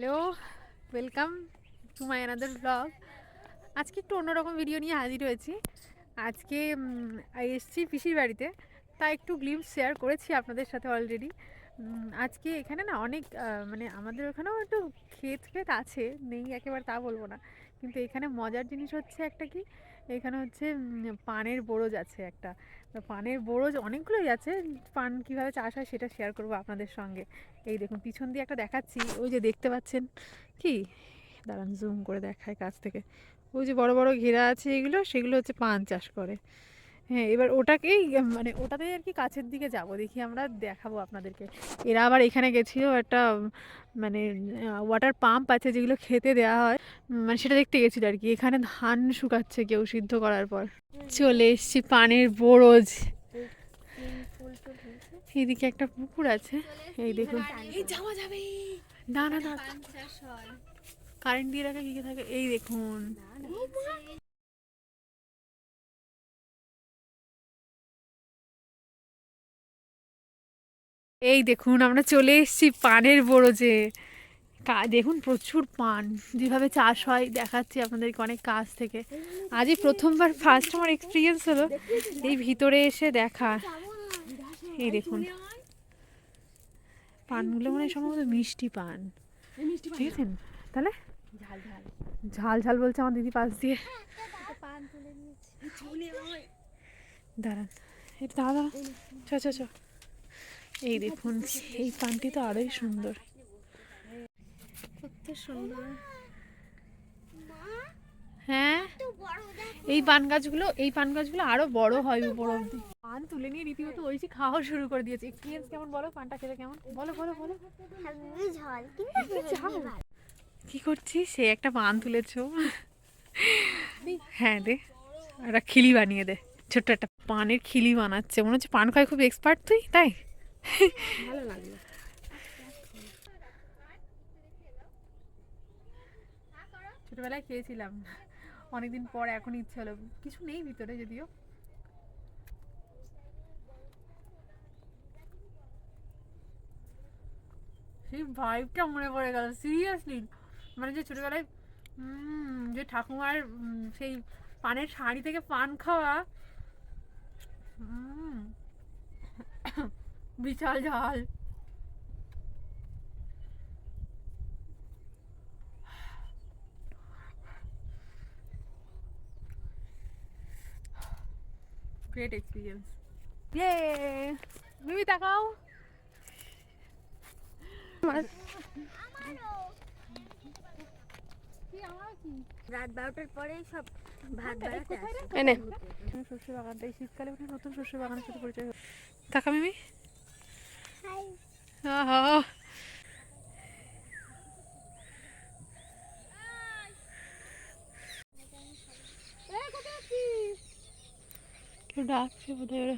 Hello, welcome to my another blog. আজকে একটু অন্যরকম ভিডিও নিয়ে হাজির হয়েছি। আজকে এসেছি পিসির বাড়িতে, তাই একটু গ্লিম্পস শেয়ার করেছি আপনাদের সাথে অলরেডি। আজকে এখানে না অনেক মানে আমাদের ওখানেও একটু ক্ষেত আছে, নেই একেবারে তা বলবো না, কিন্তু এখানে মজার জিনিস হচ্ছে একটা কি, এখানে হচ্ছে পানের বোরজ আছে একটা। পানের বোরজ অনেকগুলোই আছে। পান কীভাবে চাষ হয় সেটা শেয়ার করবো আপনাদের সঙ্গে। এই দেখুন পিছন দিয়ে একটা দেখাচ্ছি, ওই যে দেখতে পাচ্ছেন কি, দাঁড়ান জুম করে দেখায় কাছ থেকে। ওই যে বড় বড় ঘেরা আছে, এগুলো সেগুলো হচ্ছে পান চাষ করে। হ্যাঁ, এবার ওটাকেই মানে ওটাতেই আর কি কাছের দিকে যাব, দেখি আমরা দেখাবো আপনাদেরকে। এরা আবার এখানে গেছিল একটা মানে ওয়াটার পাম্প আছে যেগুলো খেতে দেওয়া হয়, মানে সেটা দেখতে গেছিল আর কি। এখানে ধান শুকাচ্ছে কেউ সিদ্ধ করার পর। চলে এসছি পানের বোরজ। এইদিকে একটা পুকুর আছে, এই দেখুন। এই যাওয়া যাবে না না না, কারেন্ট দিয়ে রাখা কি থাকে, এই দেখুন। এই দেখুন আমরা চলে এসেছি পানের বোরজে। দেখুন প্রচুর পান যেভাবে চাষ হয় দেখাচ্ছি আপনাদেরকে অনেক কাছ থেকে। আজই প্রথমবার ফার্স্ট আমার এক্সপিরিয়েন্স হলো এই ভিতরে এসে দেখা। এই দেখুন পানগুলো মানে সম্ভবত মিষ্টি পান, দেখেছেন? তাহলে ঝাল ঝাল বলছে আমার দিদি পাশ দিয়ে। দাঁড়ান, এটা দাদা, চ চ চ। এই দেখুন এই পানটি তো আরোই সুন্দর, কত সুন্দর। হ্যাঁ, এই পান গাছগুলো আরো বড় হয় উপর অব্দি। পান তুলে নিয়ে রীতিমতো ওইছি খাওয়া শুরু করে দিয়েছে। এক্সপিরিয়েন্স কেমন বলো, পানটা খেতে কেমন বলো বলো বলো। কি করছিস? সে একটা পান তুলেছো? হ্যাঁ দে, একটা খিলি বানিয়ে দে। ছোট্ট একটা পানের খিলি বানাচ্ছে, মনে হচ্ছে পান খায় খুব এক্সপার্ট তুই, তাই? ভালো লাগলো। ছোটবেলায় খেয়েছিলাম, অনেকদিন পর এখন ইচ্ছে হলো। কিছু নেই ভিতরে যদিও। সেই ভাইবটা মনে পড়ে গেল সিরিয়াসলি। মানে যে ছোটবেলায় যে ঠাকুমার সেই পানের শাড়ি থেকে পান খাওয়া, বিশাল ঝাল। Great experience. ইয়ে, মিমি তাকাও। রাত 12টার পরে সব ভাত বাড়াতে আসে। এনে শস্য বাগানটা এই শীতকালে উঠে নতুন শস্য বাগানের সাথে পরিচয় হবে। তাকা মিমি। আহা, কেউ ডাকছে বোধহয়।